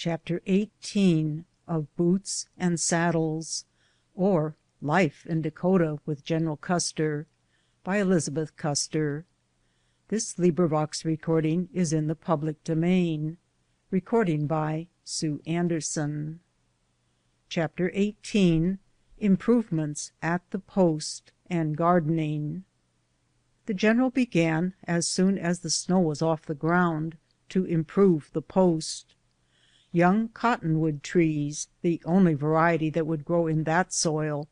Chapter 18 of Boots and Saddles, or Life in Dakota with General Custer, by Elizabeth Custer. This recording is in the public domain. Recording by Sue Anderson. Chapter 18 Improvements at the Post and Gardening. The general began, as soon as the snow was off the ground, to improve the post. Young cottonwood trees, the only variety that would grow in that soil,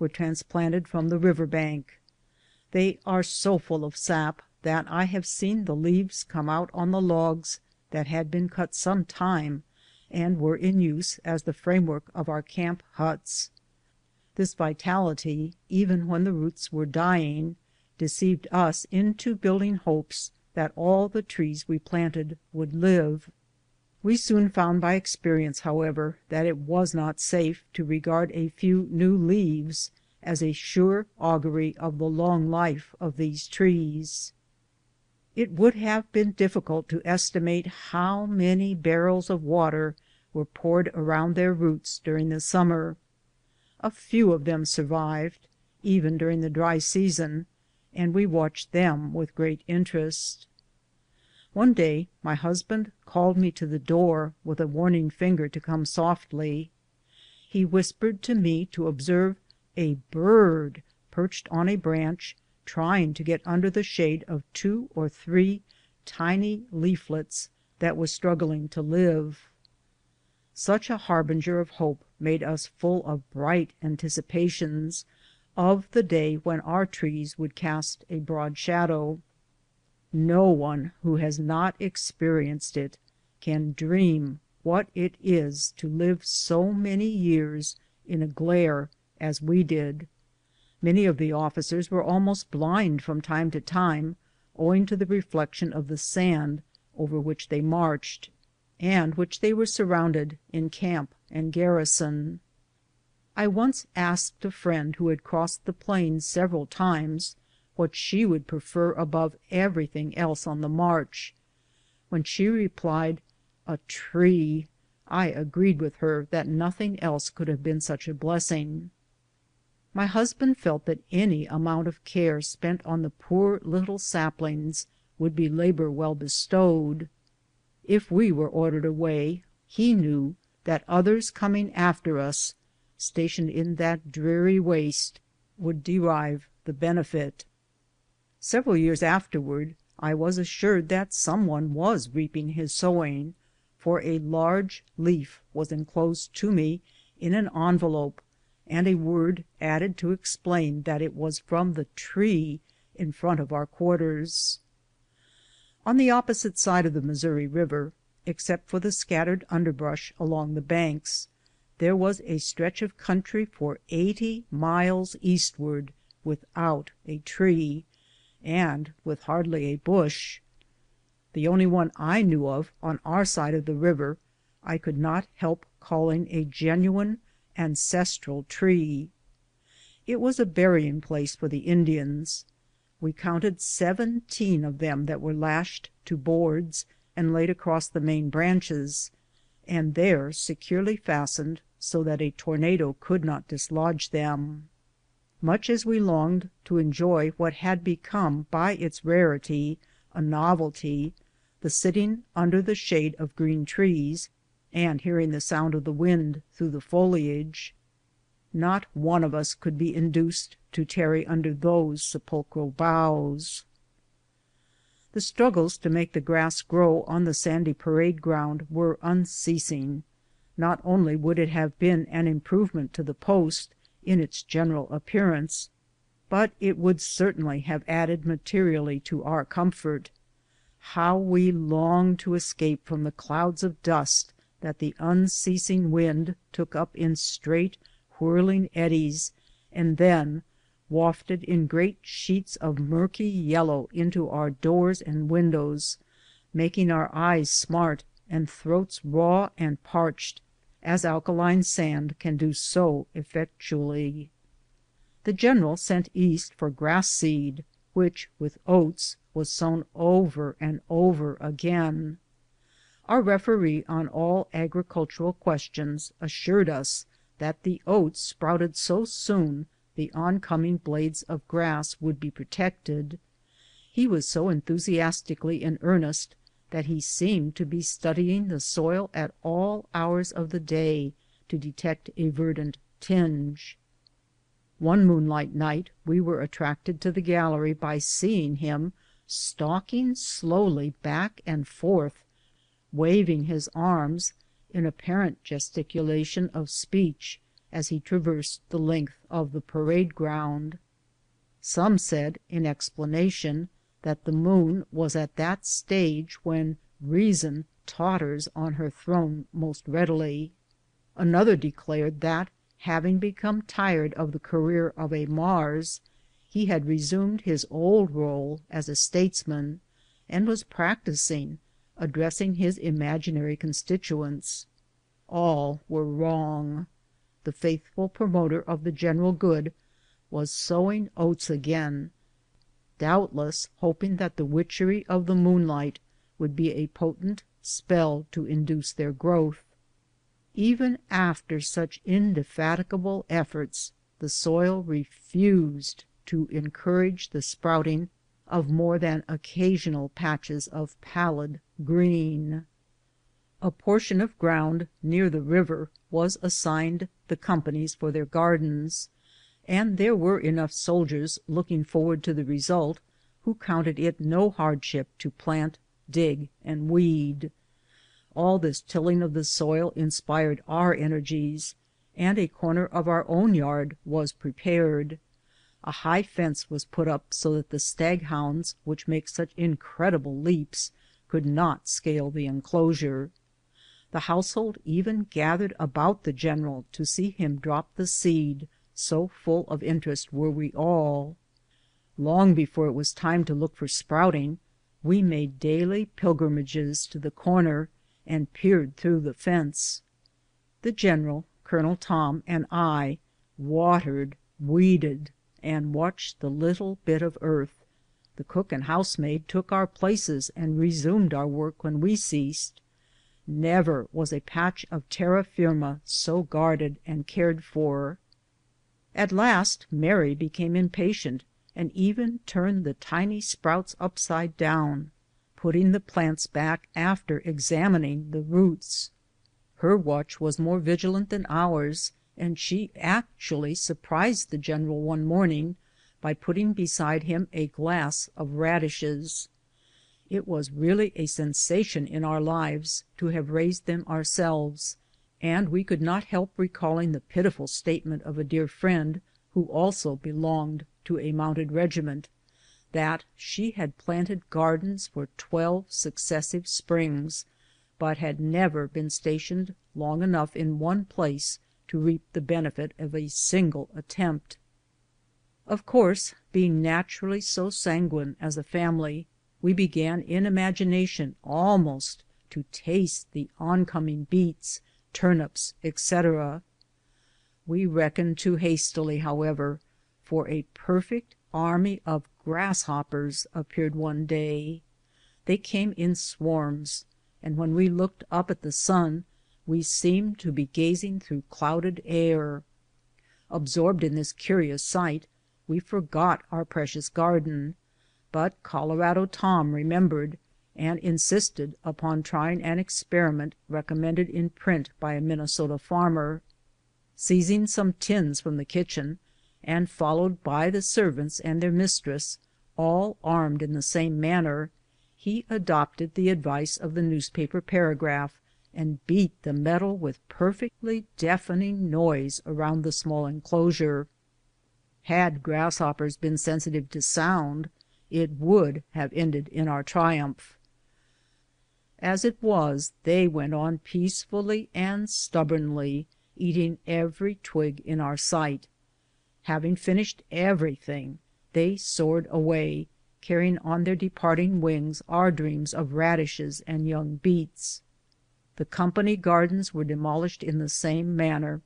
were transplanted from the river bank. They are so full of sap that I have seen the leaves come out on the logs that had been cut some time and were in use as the framework of our camp huts. This vitality, even when the roots were dying, deceived us into building hopes that all the trees we planted would live. We soon found by experience, however, that it was not safe to regard a few new leaves as a sure augury of the long life of these trees. It would have been difficult to estimate how many barrels of water were poured around their roots during the summer. A few of them survived, even during the dry season, and we watched them with great interest. One day my husband called me to the door with a warning finger to come softly. He whispered to me to observe a bird perched on a branch trying to get under the shade of 2 or 3 tiny leaflets that were struggling to live. Such a harbinger of hope made us full of bright anticipations of the day when our trees would cast a broad shadow. No one who has not experienced it can dream what it is to live so many years in a glare as we did. Many of the officers were almost blind from time to time, owing to the reflection of the sand over which they marched, and which they were surrounded in camp and garrison. I once asked a friend who had crossed the plains several times what she would prefer above everything else on the march. When she replied, "A tree," I agreed with her that nothing else could have been such a blessing. My husband felt that any amount of care spent on the poor little saplings would be labor well bestowed. If we were ordered away, he knew that others coming after us, stationed in that dreary waste, would derive the benefit. Several years afterward I was assured that someone was reaping his sowing, for a large leaf was enclosed to me in an envelope, and a word added to explain that it was from the tree in front of our quarters. On the opposite side of the Missouri River, except for the scattered underbrush along the banks, there was a stretch of country for 80 miles eastward without a tree, and with hardly a bush. The only one I knew of on our side of the river I could not help calling a genuine ancestral tree. It was a burying place for the Indians. We counted 17 of them that were lashed to boards and laid across the main branches, and there securely fastened so that a tornado could not dislodge them. Much as we longed to enjoy what had become by its rarity a novelty, the sitting under the shade of green trees and hearing the sound of the wind through the foliage, not one of us could be induced to tarry under those sepulchral boughs. The struggles to make the grass grow on the sandy parade ground were unceasing. Not only would it have been an improvement to the post in its general appearance, but it would certainly have added materially to our comfort. How we longed to escape from the clouds of dust that the unceasing wind took up in straight whirling eddies, and then wafted in great sheets of murky yellow into our doors and windows, making our eyes smart and throats raw and parched, as alkaline sand can do so effectually. The general sent east for grass seed, which with oats was sown over and over again. Our referee on all agricultural questions assured us that the oats sprouted so soon the oncoming blades of grass would be protected. He was so enthusiastically in earnest that he seemed to be studying the soil at all hours of the day to detect a verdant tinge. One moonlight night we were attracted to the gallery by seeing him stalking slowly back and forth, waving his arms in apparent gesticulation of speech as he traversed the length of the parade ground. Some said in explanation that the moon was at that stage when reason totters on her throne most readily. Another declared that, having become tired of the career of a Mars, he had resumed his old role as a statesman, and was practicing, addressing his imaginary constituents. All were wrong. The faithful promoter of the general good was sowing oats again, doubtless hoping that the witchery of the moonlight would be a potent spell to induce their growth. Even after such indefatigable efforts, the soil refused to encourage the sprouting of more than occasional patches of pallid green. A portion of ground near the river was assigned the companies for their gardens, and there were enough soldiers looking forward to the result who counted it no hardship to plant, dig, and weed. All this tilling of the soil inspired our energies, and a corner of our own yard was prepared. A high fence was put up so that the staghounds, which make such incredible leaps, could not scale the enclosure. The household even gathered about the general to see him drop the seed, so full of interest were we all. Long before it was time to look for sprouting, we made daily pilgrimages to the corner and peered through the fence. The general, Colonel Tom, and I watered, weeded, and watched the little bit of earth. The cook and housemaid took our places and resumed our work when we ceased. Never was a patch of terra firma so guarded and cared for. At last Mary became impatient and even turned the tiny sprouts upside down, putting the plants back after examining the roots. Her watch was more vigilant than ours, and she actually surprised the general one morning by putting beside him a glass of radishes. It was really a sensation in our lives to have raised them ourselves, and we could not help recalling the pitiful statement of a dear friend who also belonged to a mounted regiment, that she had planted gardens for 12 successive springs, but had never been stationed long enough in one place to reap the benefit of a single attempt. Of course, being naturally so sanguine as a family, we began in imagination almost to taste the oncoming beets, turnips, etc. We reckoned too hastily, however, for a perfect army of grasshoppers appeared one day. They came in swarms, and when we looked up at the sun, we seemed to be gazing through clouded air. Absorbed in this curious sight, we forgot our precious garden, but Colorado Tom remembered and insisted upon trying an experiment recommended in print by a Minnesota farmer. Seizing some tins from the kitchen, and followed by the servants and their mistress, all armed in the same manner, he adopted the advice of the newspaper paragraph and beat the metal with perfectly deafening noise around the small enclosure. Had grasshoppers been sensitive to sound, it would have ended in our triumph. As it was, they went on peacefully and stubbornly, eating every twig in our sight. Having finished everything, they soared away, carrying on their departing wings our dreams of radishes and young beets. The company gardens were demolished in the same manner,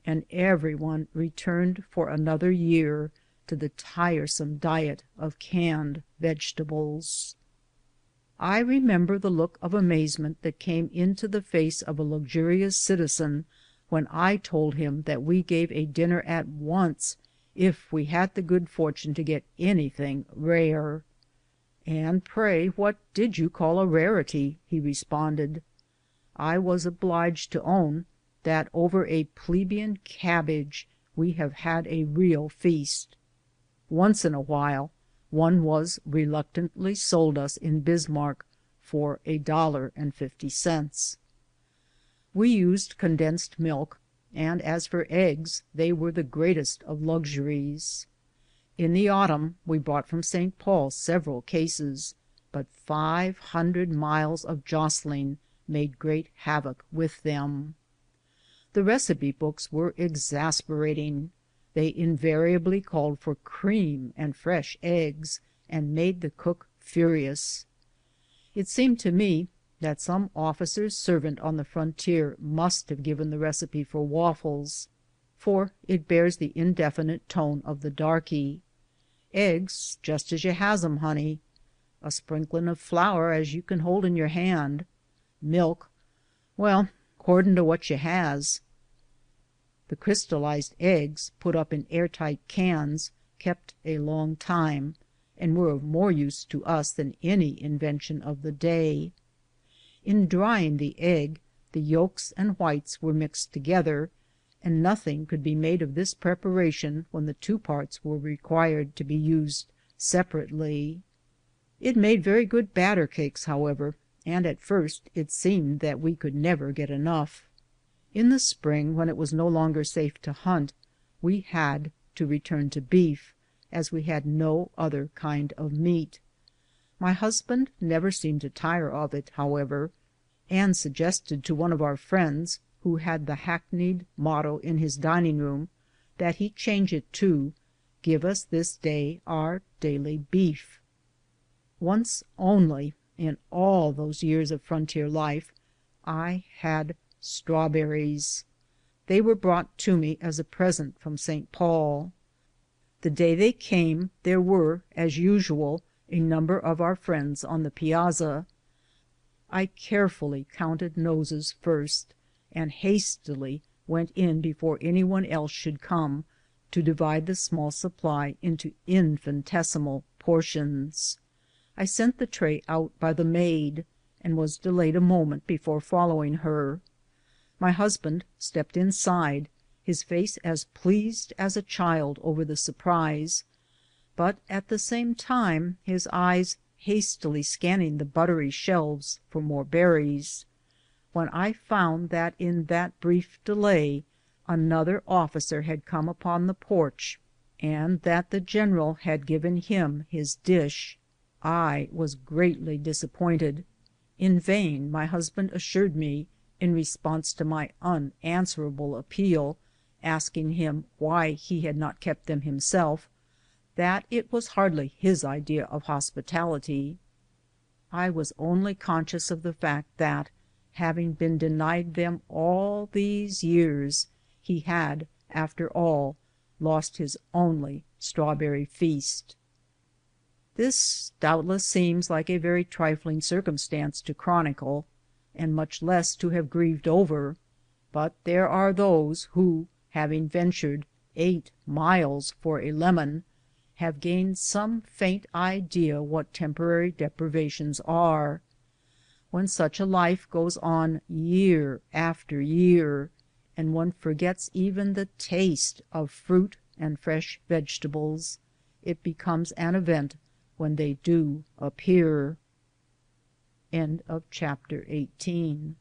and everyone returned for another year to the tiresome diet of canned vegetables. I remember the look of amazement that came into the face of a luxurious citizen when I told him that we gave a dinner at once if we had the good fortune to get anything rare. "And pray what did you call a rarity?" he responded. I was obliged to own that over a plebeian cabbage we have had a real feast. Once in a while one was reluctantly sold us in Bismarck for $1.50. We used condensed milk, and as for eggs, they were the greatest of luxuries. In the autumn we brought from St. Paul several cases, but 500 miles of jostling made great havoc with them. The recipe books were exasperating. They invariably called for cream and fresh eggs, and made the cook furious. It seemed to me that some officer's servant on the frontier must have given the recipe for waffles, for it bears the indefinite tone of the darky. Eggs just as you has 'em, honey. A sprinkling of flour as you can hold in your hand. Milk, well, 'cording to what you has. The crystallized eggs, put up in airtight cans, kept a long time, and were of more use to us than any invention of the day. In drying the egg, the yolks and whites were mixed together, and nothing could be made of this preparation when the two parts were required to be used separately. It made very good batter cakes, however, and at first it seemed that we could never get enough. In the spring, when it was no longer safe to hunt, we had to return to beef, as we had no other kind of meat. My husband never seemed to tire of it, however, and suggested to one of our friends, who had the hackneyed motto in his dining room, that he change it to "Give us this day our daily beef." Once only in all those years of frontier life I had strawberries. They were brought to me as a present from St. Paul. The day they came there were, as usual, a number of our friends on the piazza. I carefully counted noses first, and hastily went in before anyone else should come, to divide the small supply into infinitesimal portions. I sent the tray out by the maid, and was delayed a moment before following her. My husband stepped inside, his face as pleased as a child over the surprise, but at the same time his eyes hastily scanning the buttery shelves for more berries, when I found that in that brief delay another officer had come upon the porch, and that the general had given him his dish. I was greatly disappointed. In vain my husband assured me, in response to my unanswerable appeal, asking him why he had not kept them himself, that it was hardly his idea of hospitality. I was only conscious of the fact that, having been denied them all these years, he had, after all, lost his only strawberry feast. This doubtless seems like a very trifling circumstance to chronicle, and much less to have grieved over, but there are those who, having ventured 8 miles for a lemon, have gained some faint idea what temporary deprivations are. When such a life goes on year after year, and one forgets even the taste of fruit and fresh vegetables, it becomes an event when they do appear. End of chapter 18.